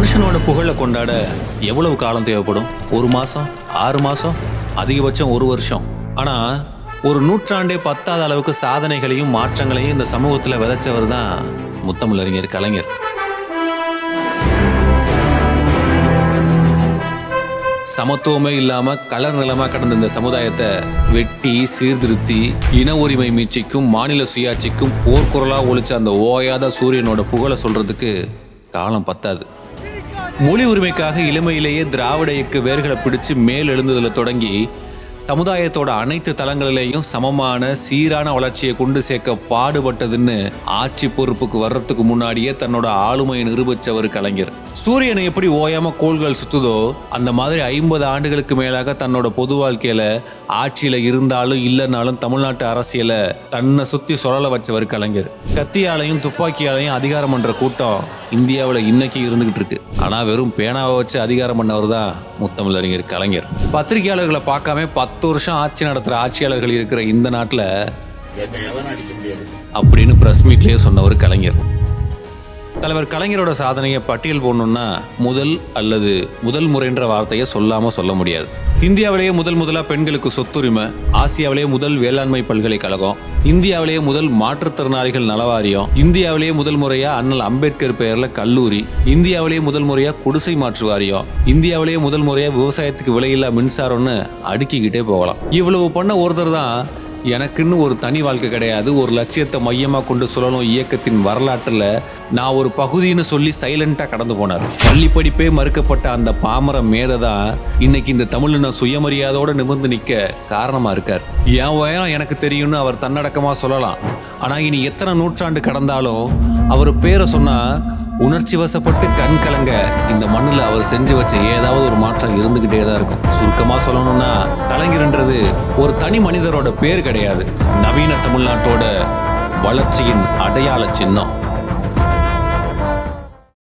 மனுஷனோட புகழை கொண்டாட எவ்வளவு காலம் தேவைப்படும்? 1 மாசம், 6 மாசம், அதிகபட்சம் 1 வருஷம். ஆனா ஒரு நூற்றாண்டே பத்தாத அளவுக்கு சாதனைகளையும் மாற்றங்களையும் இந்த சமூகத்துல விதைச்சவர் தான் முத்தமிழறிஞர் கலைஞர். சமத்துவமே இல்லாம கலர் நிலமா கடந்த இந்த சமுதாயத்தை வெட்டி சீர்திருத்தி இன உரிமை மீட்சிக்கும் மாநில சுயாட்சிக்கும் போர்க்குரலா ஒழிச்ச அந்த ஓயாத சூரியனோட புகழை சொல்றதுக்கு காலம் பத்தாது. மொழி உரிமைக்காக இளமையிலேயே திராவிட இயக்க வேர்களை பிடிச்சு மேல் எழுந்ததுல தொடங்கி சமுதாயத்தோட அனைத்து தளங்களிலேயும் சமமான சீரான வளர்ச்சியை கொண்டு சேர்க்க பாடுபட்டதுன்னு ஆட்சி பொறுப்புக்கு வர்றதுக்கு முன்னாடியே தன்னோட ஆளுமையை நிரூபிச்சவர் கலைஞர். சூரியனை எப்படி ஓயாம கோள்கள் சுத்துதோ அந்த மாதிரி 50 ஆண்டுகளுக்கு மேலாக தன்னோட பொது வாழ்க்கையில ஆட்சியில இருந்தாலும் இல்லைனாலும் தமிழ்நாட்டு அரசியல தன்னை சுத்தி சுழல வச்சவர் கலைஞர். கத்தியாலையும் துப்பாக்கியாலையும் அதிகாரம் பண்ற கூட்டம் இந்தியாவில் இன்னைக்கு இருந்துகிட்டு இருக்கு. ஆனா வெறும் பேனாவை வச்சு அதிகாரம் பண்ணவர் தான் முத்தமிழறிஞர் கலைஞர். பத்திரிகையாளர்களை பார்க்காம 10 வருஷம் ஆட்சி நடத்துற ஆட்சியாளர்கள் இருக்கிற இந்த நாட்டில் அப்படின்னு பிரஸ் மீட்லயே சொன்னவர் கலைஞர். தலைவர் கலைஞரோட சாதனையை பட்டியல் போடணும்னா முதல் முறைன்ற வார்த்தையை சொல்லாம சொல்ல முடியாது. இந்தியாவிலேயே முதலா பெண்களுக்கு சொத்துரிமை, ஆசியாவிலேயே முதல் வேளாண்மை பல்கலைக்கழகம், இந்தியாவிலேயே முதல் மாற்றுத்திறனாளிகள் நலவாரியம், இந்தியாவிலேயே முதல் முறையா அண்ணல் அம்பேத்கர் பெயர்ல கல்லூரி, இந்தியாவிலேயே முதல் முறையா குடிசை மாற்று வாரியம், இந்தியாவிலேயே முதல் முறையா விவசாயத்துக்கு விலையில்லா மின்சாரம்னு அடுக்கிக்கிட்டே போகலாம். இவ்வளவு பண்ண ஒருத்தர் தான் எனக்குன்னு ஒரு தனி வாழ்க்கை கிடையாது, ஒரு லட்சியத்தை மையமாக கொண்டு சொல்லணும் இயக்கத்தின் வரலாற்றில் நான் ஒரு பகுதின்னு சொல்லி சைலண்டாக கடந்து போனார். பள்ளி படிப்பே மறுக்கப்பட்ட அந்த பாமர மேதை தான் இன்னைக்கு இந்த தமிழ்ல சுயமரியாதையோடு நிமிர்ந்து நிற்க காரணமாக இருக்கார். என் உயரம் எனக்கு தெரியும்னு அவர் தன்னடக்கமாக சொல்லலாம். ஆனால் இனி எத்தனை நூற்றாண்டு கடந்தாலும் அவர் பேரை சொன்னால் உணர்ச்சி வசப்பட்டு கண் கலங்க இந்த மண்ணில் அவர் செஞ்சு வச்ச ஏதாவது ஒரு மாற்றம் இருந்துகிட்டே தான் இருக்கும். சுருக்கமாக சொல்லணும்னா கலைஞர்ன்றது ஒரு தனி மனிதரோட பேர் கிடையாது, நவீன தமிழ்நாட்டோட வளர்ச்சியின் அடையாள சின்னம்.